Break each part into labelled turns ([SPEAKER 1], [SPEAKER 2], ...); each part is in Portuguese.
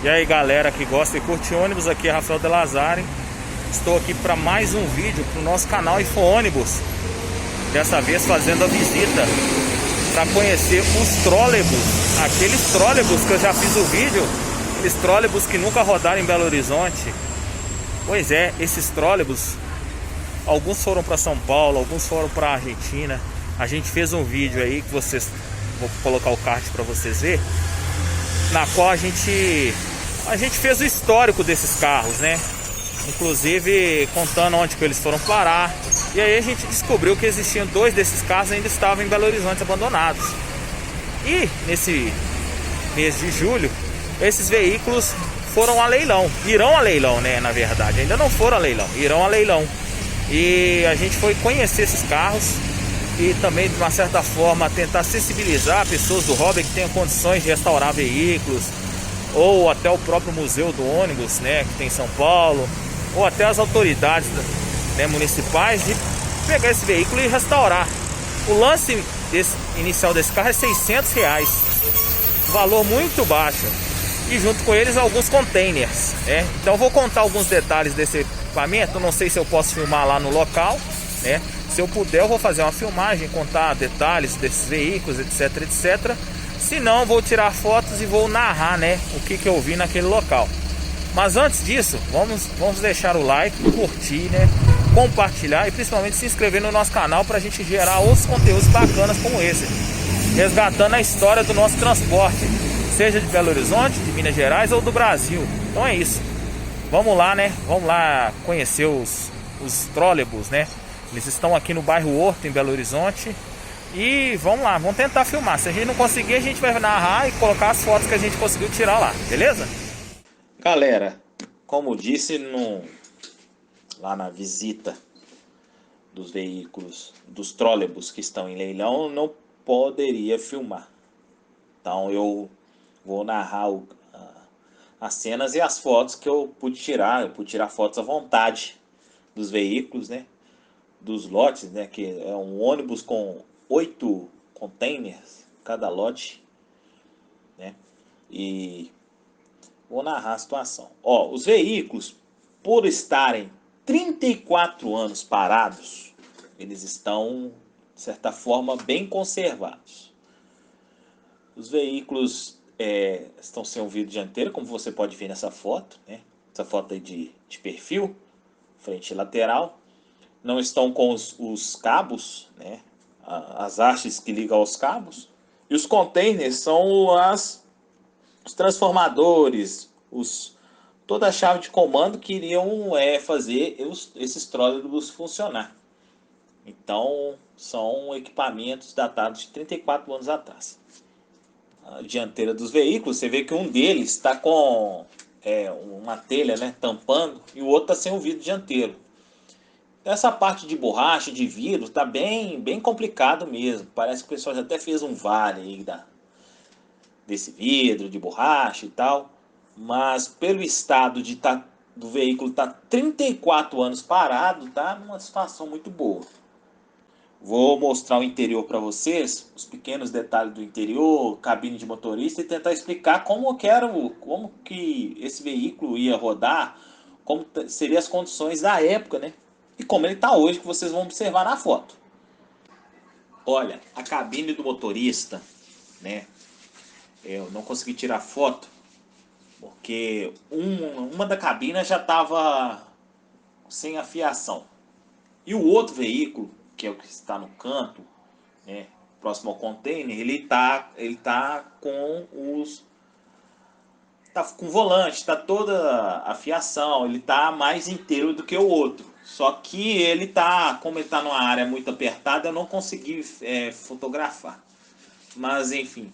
[SPEAKER 1] E aí galera que gosta e curte ônibus, aqui é Rafael De Lazari. Estou aqui para mais um vídeo para o nosso canal InfoOnibus. Dessa vez fazendo a visita para conhecer os trólebus. Aqueles trólebus que eu já fiz o vídeo, aqueles trólebus que nunca rodaram em Belo Horizonte. Pois é, esses trólebus, alguns foram para São Paulo, alguns foram para Argentina. A gente fez um vídeo aí que vocês, vou colocar o card para vocês verem, na qual a gente fez o histórico desses carros, né? Inclusive contando onde que eles foram parar. E aí a gente descobriu que existiam dois desses carros ainda estavam em Belo Horizonte abandonados. E nesse mês de julho, esses veículos foram a leilão. Irão a leilão, né? Na verdade, ainda não foram a leilão, irão a leilão. E a gente foi conhecer esses carros e também, de uma certa forma, tentar sensibilizar pessoas do hobby que tenham condições de restaurar veículos, ou até o próprio museu do ônibus, né, que tem em São Paulo, ou até as autoridades, né, municipais, de pegar esse veículo e restaurar. O lance inicial desse carro é R$600, valor muito baixo, e junto com eles alguns containers, né? Então eu vou contar alguns detalhes desse equipamento. Não sei se eu posso filmar lá no local, né? Se eu puder, eu vou fazer uma filmagem, contar detalhes desses veículos, etc, etc. Se não, vou tirar fotos e vou narrar, né, o que eu vi naquele local. Mas antes disso, vamos deixar o like, curtir, né, compartilhar e principalmente se inscrever no nosso canal para a gente gerar outros conteúdos bacanas como esse, resgatando a história do nosso transporte, seja de Belo Horizonte, de Minas Gerais ou do Brasil. Então é isso. Vamos lá, né? Vamos lá conhecer os trólebus, né? Eles estão aqui no bairro Horto, em Belo Horizonte. E vamos lá, vamos tentar filmar. Se a gente não conseguir, a gente vai narrar e colocar as fotos que a gente conseguiu tirar lá, beleza? Galera, como disse lá na visita dos veículos, dos trólebus que estão em leilão, eu não poderia filmar. Então eu vou narrar as cenas e as fotos que eu pude tirar. Eu pude tirar fotos à vontade dos veículos, né? Dos lotes, né? Que é um ônibus com 8 containers cada lote, né? E vou narrar a situação. Ó, os veículos, por estarem 34 anos parados, eles estão, de certa forma, bem conservados. Os veículos estão sem o vidro dianteiro, como você pode ver nessa foto, né? Essa foto aí de perfil, frente e lateral. Não estão com os cabos, né? As hastes que ligam aos cabos. E os containers são os transformadores, toda a chave de comando que iriam fazer esses trólebus funcionar. Então, são equipamentos datados de 34 anos atrás. A dianteira dos veículos, você vê que um deles está com uma telha, né, tampando, e o outro está sem o vidro dianteiro. Essa parte de borracha, de vidro, tá bem complicado mesmo. Parece que o pessoal já até fez um vale aí desse vidro, de borracha e tal. Mas pelo estado do veículo tá 34 anos parado, tá numa situação muito boa. Vou mostrar o interior para vocês, os pequenos detalhes do interior, cabine de motorista, e tentar explicar como que esse veículo ia rodar, como seriam as condições da época, né? E como ele está hoje, que vocês vão observar na foto. Olha, a cabine do motorista, né? Eu não consegui tirar foto, porque uma da cabine já estava sem a fiação. E o outro veículo, que é o que está no canto, né, próximo ao container, ele tá com com volante, tá toda a fiação, ele tá mais inteiro do que o outro. Só que como ele tá numa área muito apertada, eu não consegui fotografar. Mas enfim,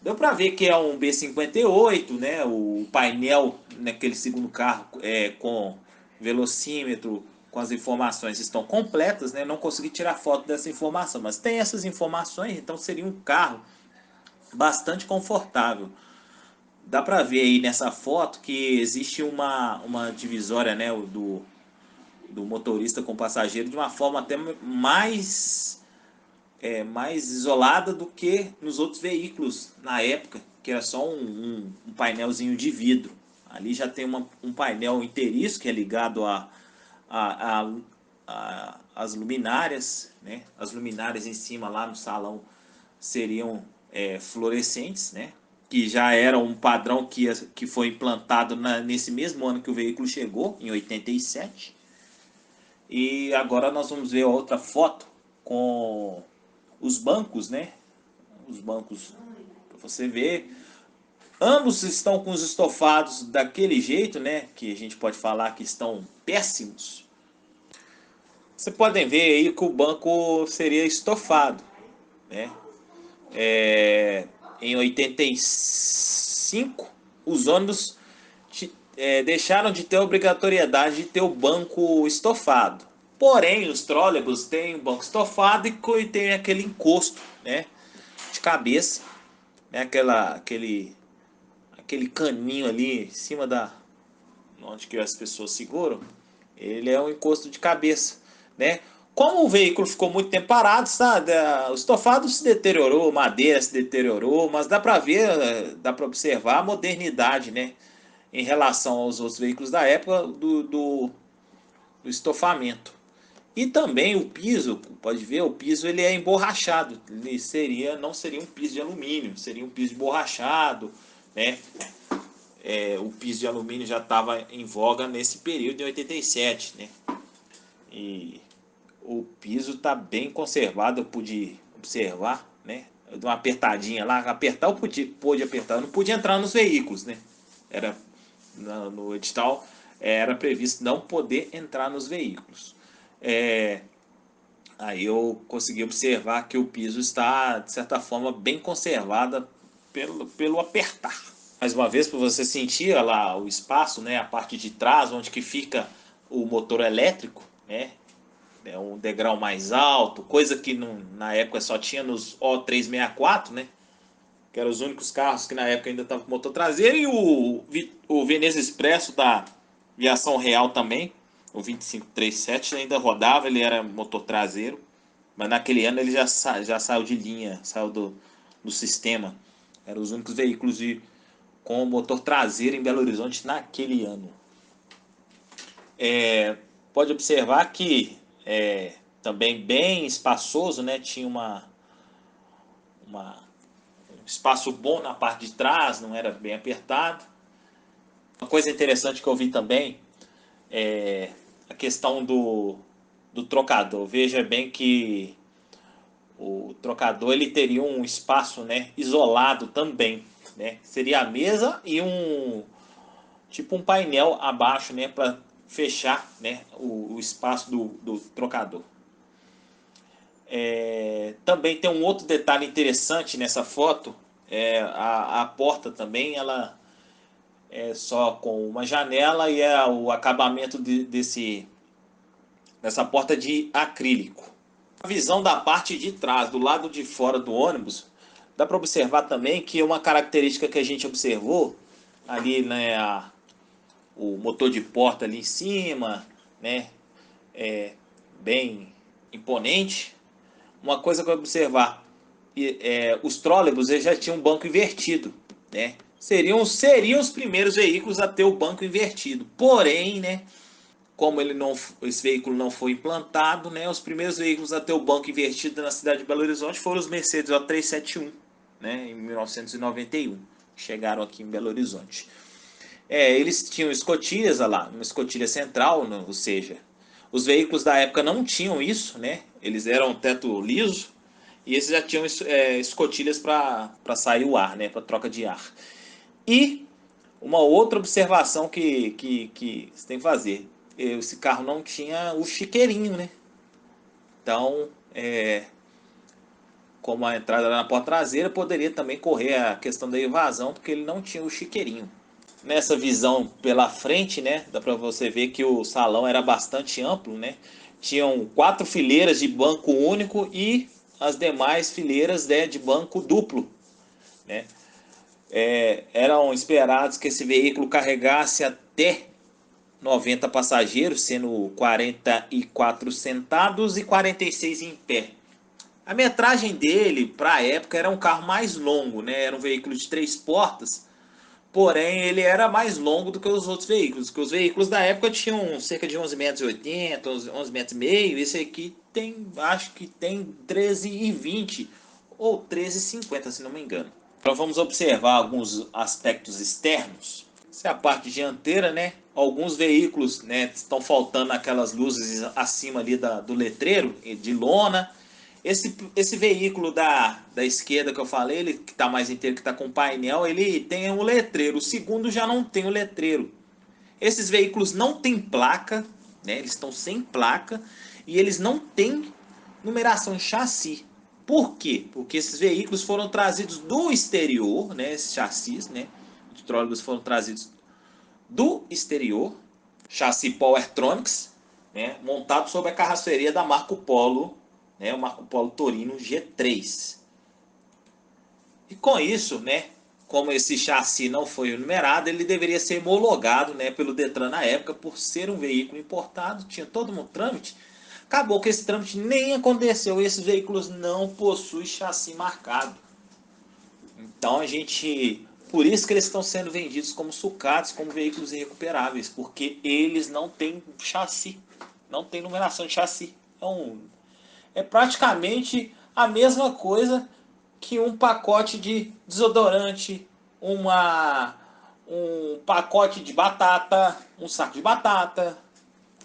[SPEAKER 1] deu para ver que é um B58, né? O painel naquele segundo carro com velocímetro, com as informações estão completas, né? Não consegui tirar foto dessa informação, mas tem essas informações, então seria um carro bastante confortável. Dá para ver aí nessa foto que existe uma divisória, né, do motorista com o passageiro de uma forma até mais isolada do que nos outros veículos na época, que era só um painelzinho de vidro.
[SPEAKER 2] Ali já tem um painel inteiriço que é ligado as luminárias, né? As luminárias em cima lá no salão seriam fluorescentes, né? Que já era um padrão que foi implantado nesse mesmo ano que o veículo chegou, em 87. E agora nós vamos ver outra foto com os bancos, né? Os bancos, para você ver. Ambos estão com os estofados daquele jeito, né? Que a gente pode falar que estão péssimos. Vocês podem ver aí que o banco seria estofado, né? Em 85, os ônibus deixaram de ter a obrigatoriedade de ter o banco estofado. Porém, os trólebus têm o banco estofado e tem aquele encosto, né, de cabeça, né, aquele caninho ali em cima onde que as pessoas seguram. Ele é um encosto de cabeça, né? Como o veículo ficou muito tempo parado, sabe? O estofado se deteriorou, a madeira se deteriorou, mas dá para ver, dá para observar a modernidade, né? Em relação aos outros veículos da época do estofamento. E também o piso, pode ver, o piso ele é emborrachado. Ele não seria um piso de alumínio, seria um piso emborrachado, né? O piso de alumínio já estava em voga nesse período de 87, né? E o piso está bem conservado, eu pude observar, né? Eu dei uma apertadinha lá, apertar eu pude apertar, eu não podia entrar nos veículos, né? No edital era previsto não poder entrar nos veículos. Aí eu consegui observar que o piso está, de certa forma, bem conservado pelo apertar. Mais uma vez, para você sentir lá o espaço, né, a parte de trás, onde que fica o motor elétrico, né, é um degrau mais alto, coisa que na época só tinha nos O364, né, que eram os únicos carros que na época ainda estavam com motor traseiro, e o Veneza Expresso da Viação Real também, o 2537 ainda rodava, ele era motor traseiro, mas naquele ano ele já saiu de linha, saiu do sistema. Eram os únicos veículos com motor traseiro em Belo Horizonte naquele ano. Pode observar que também bem espaçoso, né? Tinha um espaço bom na parte de trás, não era bem apertado. Uma coisa interessante que eu vi também é a questão do trocador. Veja bem que o trocador ele teria um espaço, né, isolado também, né? Seria a mesa e tipo um painel abaixo, né, para fechar, né, o espaço do trocador. Também tem um outro detalhe interessante nessa foto, a porta também, ela é só com uma janela e o acabamento dessa porta de acrílico. A visão da parte de trás, do lado de fora do ônibus, dá para observar também que uma característica que a gente observou ali, né, o motor de porta ali em cima, né, bem imponente. Uma coisa que eu observar, os trólebus eles já tinham um banco invertido, né? Seriam os primeiros veículos a ter o banco invertido. Porém, né, como esse veículo não foi implantado, né, os primeiros veículos a ter o banco invertido na cidade de Belo Horizonte foram os Mercedes O371, né, em 1991. Chegaram aqui em Belo Horizonte. Eles tinham escotilhas lá, uma escotilha central, né, ou seja, os veículos da época não tinham isso, né? Eles eram teto liso e esses já tinham escotilhas para sair o ar, né? Para troca de ar. E uma outra observação que você tem que fazer: esse carro não tinha o chiqueirinho, né? Então, como a entrada era na porta traseira, poderia também correr a questão da evasão, porque ele não tinha o chiqueirinho. Nessa visão pela frente, né, dá para você ver que o salão era bastante amplo, né? Tinham 4 fileiras de banco único e as demais fileiras, né, de banco duplo, né? Eram esperados que esse veículo carregasse até 90 passageiros, sendo 44 sentados e 46 em pé. A metragem dele, para a época, era um carro mais longo, né? Era um veículo de 3 portas, porém ele era mais longo do que os outros veículos, que os veículos da época tinham cerca de 11,80 m, 11,5 m, esse aqui tem, acho que tem 13,20 ou 13,50, se não me engano. Então vamos observar alguns aspectos externos. Essa é a parte dianteira, né? Alguns veículos, né, estão faltando aquelas luzes acima ali do letreiro de lona. Esse veículo da esquerda que eu falei, ele que está mais inteiro, que está com painel, ele tem um letreiro. O segundo já não tem o letreiro. Esses veículos não têm placa, né? Eles estão sem placa e eles não têm numeração de chassi. Por quê? Porque esses veículos foram trazidos do exterior, né? Esses chassis, né? Os trólebus foram trazidos do exterior, chassi Powertronics, né? Montado sobre a carroceria da Marco Polo, né? O Marco Polo Torino G3. E com isso, né? Como esse chassi não foi numerado, ele deveria ser homologado, né, pelo Detran na época, por ser um veículo importado, tinha todo um trâmite. Acabou que esse trâmite nem aconteceu e esses veículos não possuem chassi marcado. Então por isso que eles estão sendo vendidos como sucatos, como veículos irrecuperáveis, porque eles não têm chassi, não tem numeração de chassi. Então, é praticamente a mesma coisa que um pacote de desodorante, um pacote de batata, um saco de batata,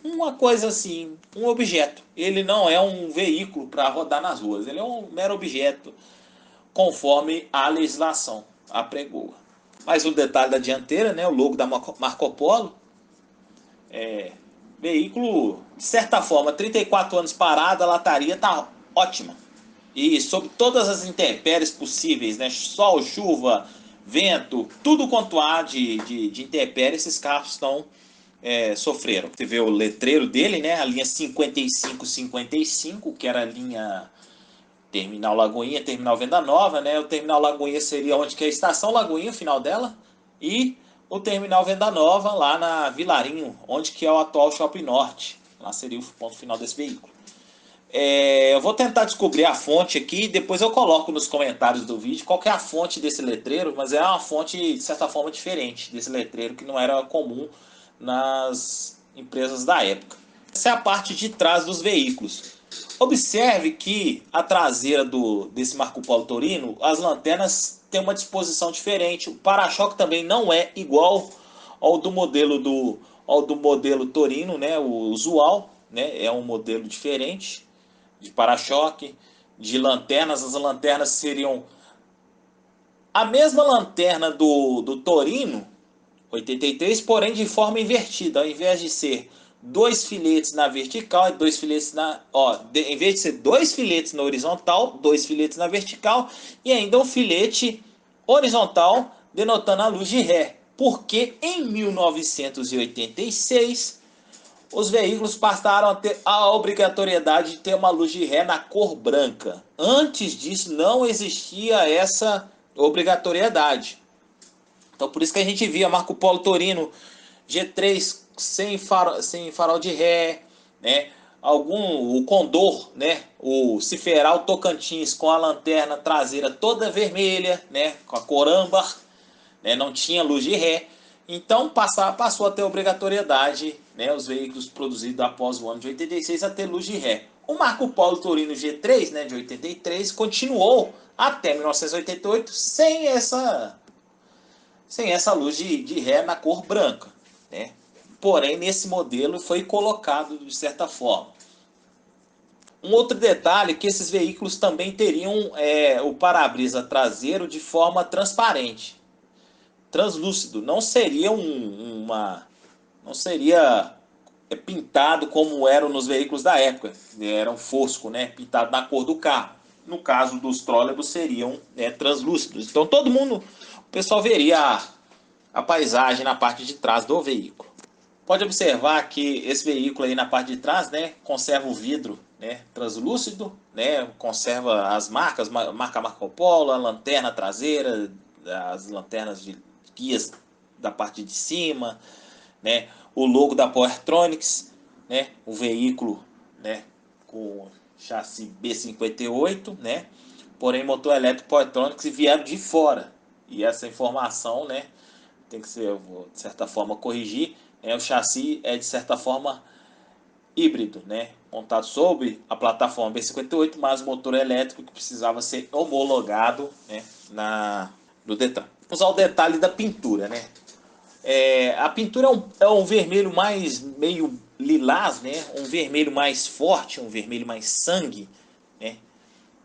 [SPEAKER 2] uma coisa assim, um objeto. Ele não é um veículo para rodar nas ruas, ele é um mero objeto, conforme a legislação apregoa. Mais um detalhe da dianteira, né, o logo da Marco Polo. Veículo, de certa forma, 34 anos parado, a lataria está ótima. E sob todas as intempéries possíveis, né? Sol, chuva, vento, tudo quanto há de intempérie, esses carros estão sofreram. Você vê o letreiro dele, né? A linha 5555, que era a linha Terminal Lagoinha, Terminal Venda Nova, né? O Terminal Lagoinha seria onde que é a Estação Lagoinha, o final dela, e o Terminal Venda Nova lá na Vilarinho, onde que é o atual Shopping Norte. Lá seria o ponto final desse veículo. Eu vou tentar descobrir a fonte aqui, depois eu coloco nos comentários do vídeo qual que é a fonte desse letreiro, mas é uma fonte de certa forma diferente desse letreiro, que não era comum nas empresas da época. Essa é a parte de trás dos veículos. Observe que a traseira desse Marco Polo Torino, as lanternas têm uma disposição diferente. O para-choque também não é igual ao do modelo Torino, né, o usual, né, é um modelo diferente de para-choque, de lanternas. As lanternas seriam a mesma lanterna do Torino 83, porém de forma invertida. Ao invés de ser dois filetes na vertical e dois filetes em vez de ser dois filetes na horizontal, dois filetes na vertical e ainda um filete horizontal denotando a luz de ré. Porque em 1986 os veículos passaram a ter a obrigatoriedade de ter uma luz de ré na cor branca. Antes disso não existia essa obrigatoriedade. Então por isso que a gente via Marco Polo Torino G3 sem farol de ré, né? O Condor, né? O Ciferal Tocantins com a lanterna traseira toda vermelha, né? Com a cor âmbar, né? Não tinha luz de ré. Então passou a ter obrigatoriedade, né, os veículos produzidos após o ano de 86 a ter luz de ré. O Marco Polo Torino G3, né, de 83, continuou até 1988 sem essa luz de ré na cor branca, né? Porém, nesse modelo foi colocado de certa forma. Um outro detalhe é que esses veículos também teriam o para-brisa traseiro de forma transparente, translúcido, não seria não seria pintado como eram nos veículos da época, era um fosco, né, pintado na cor do carro. No caso dos trólebus seriam translúcidos. Então o pessoal veria a paisagem na parte de trás do veículo. Pode observar que esse veículo aí na parte de trás, né, conserva o vidro, né, translúcido, né, conserva as marcas, marca Marco Polo, a lanterna traseira, as lanternas de guias da parte de cima, né, o logo da Powertronics, né, o veículo, né, com chassi B58, né, porém motor elétrico Powertronics e vieram de fora. E essa informação, né, tem que ser, vou, de certa forma, corrigir. O chassi é, de certa forma, híbrido, né? Montado sobre a plataforma B58, mas o motor elétrico que precisava ser homologado, né, no Detran. Vamos ao detalhe da pintura, né? A pintura é um vermelho mais meio lilás, né? Um vermelho mais forte, um vermelho mais sangue, né?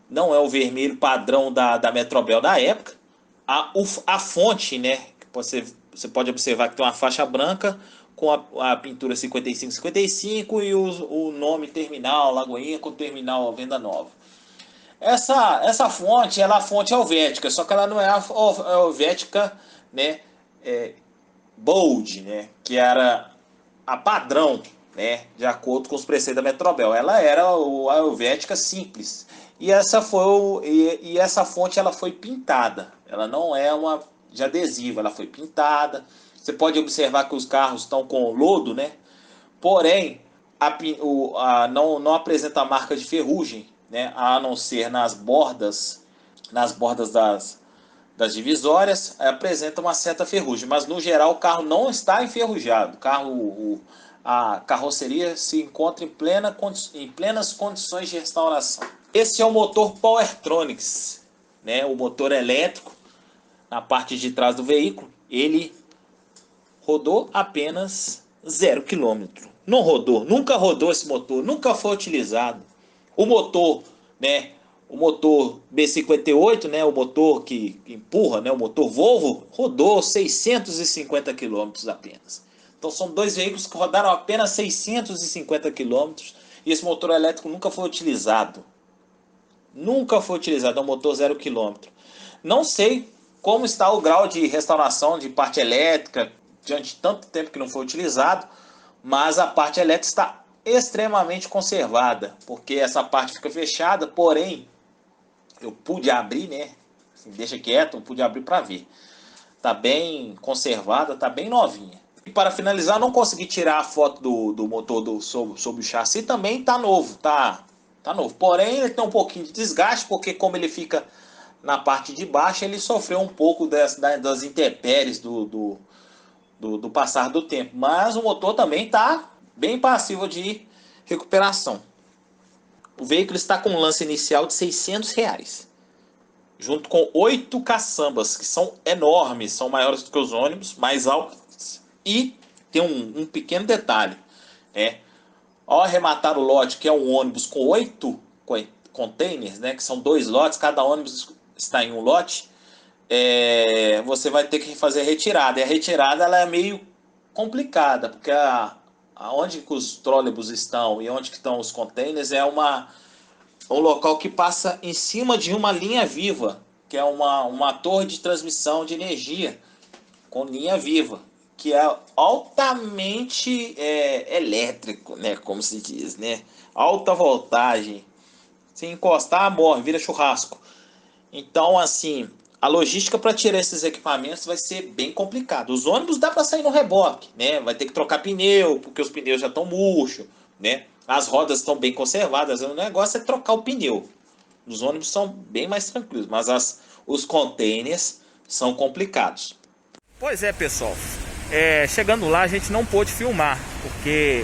[SPEAKER 2] Não é o vermelho padrão da Metrobel da época. A fonte, né? Você pode observar que tem uma faixa branca com a pintura 5555 e o nome terminal Lagoinha com terminal Venda Nova. Essa fonte, ela é a fonte helvética, só que ela não é a helvética, né, bold, né, que era a padrão, né, de acordo com os preceitos da Metrobel. Ela era a helvética simples. E essa fonte ela foi pintada. Ela não é uma de adesivo, ela foi pintada. Você pode observar que os carros estão com lodo, né? Porém, não apresenta a marca de ferrugem, né? A não ser nas bordas das divisórias, apresenta uma certa ferrugem. Mas, no geral, o carro não está enferrujado. A carroceria se encontra em plenas condições de restauração. Esse é o motor Powertronics, né? O motor elétrico na parte de trás do veículo. Ele rodou apenas 0 km. Não rodou, nunca rodou esse motor, nunca foi utilizado. O motor, né? O motor B58, né? O motor que empurra, né? O motor Volvo, rodou 650 km apenas. Então são dois veículos que rodaram apenas 650 km e esse motor elétrico nunca foi utilizado. Nunca foi utilizado, é um motor 0 km. Não sei como está o grau de restauração de parte elétrica, diante de tanto tempo que não foi utilizado, mas a parte elétrica está extremamente conservada, porque essa parte fica fechada, porém, eu pude abrir, né? Assim, deixa quieto, eu pude abrir para ver. Está bem conservada, está bem novinha. E para finalizar, não consegui tirar a foto do motor sobre o chassi, também está novo, tá novo. Porém, ele tem um pouquinho de desgaste, porque como ele fica na parte de baixo, ele sofreu um pouco das intempéries do passar do tempo. Mas o motor também está bem passivo de recuperação. O veículo está com um lance inicial de R$600, junto com 8 caçambas, que são enormes, são maiores do que os ônibus, mais altos. E tem um pequeno detalhe, né? Ao arrematar o lote, que é um ônibus com 8 containers, né, que são 2 lotes, cada ônibus está em um lote, você vai ter que fazer a retirada. E a retirada ela é meio complicada, porque onde que os trólebus estão e onde que estão os containers é um local que passa em cima de uma linha viva, que é uma torre de transmissão de energia com linha viva, que é altamente elétrico, né, como se diz, né? Alta voltagem. Se encostar, morre, vira churrasco. Então, assim, a logística para tirar esses equipamentos vai ser bem complicado. Os ônibus dá para sair no reboque, né? Vai ter que trocar pneu, porque os pneus já estão murchos, né? As rodas estão bem conservadas. O negócio é trocar o pneu. Os ônibus são bem mais tranquilos, mas os containers são complicados.
[SPEAKER 1] Pois é, pessoal. Chegando lá, a gente não pôde filmar, porque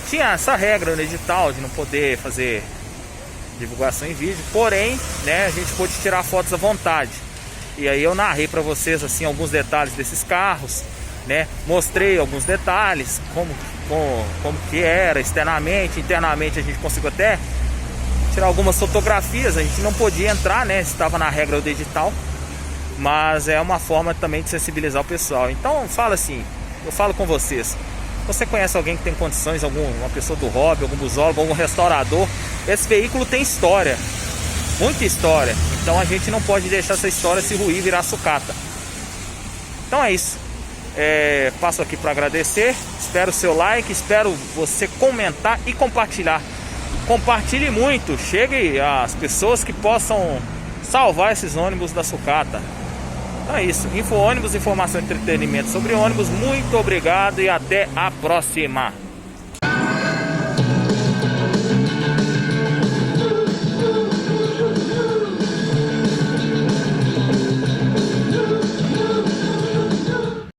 [SPEAKER 1] tinha essa regra no edital de não poder fazer divulgação em vídeo, porém, né, a gente pôde tirar fotos à vontade. E aí eu narrei para vocês assim alguns detalhes desses carros, né? Mostrei alguns detalhes, como que era externamente, internamente a gente conseguiu até tirar algumas fotografias. A gente não podia entrar, né? Estava na regra do edital, mas é uma forma também de sensibilizar o pessoal. Então fala assim, eu falo com vocês. Você conhece alguém que tem condições, uma pessoa do hobby, algum busólogo, algum restaurador? Esse veículo tem história, muita história. Então a gente não pode deixar essa história se ruir e virar sucata. Então é isso. Passo aqui para agradecer. Espero o seu like, espero você comentar e compartilhar. Compartilhe muito, chegue às pessoas que possam salvar esses ônibus da sucata. Então é isso, Info Ônibus, informação e entretenimento sobre ônibus. Muito obrigado e até a próxima.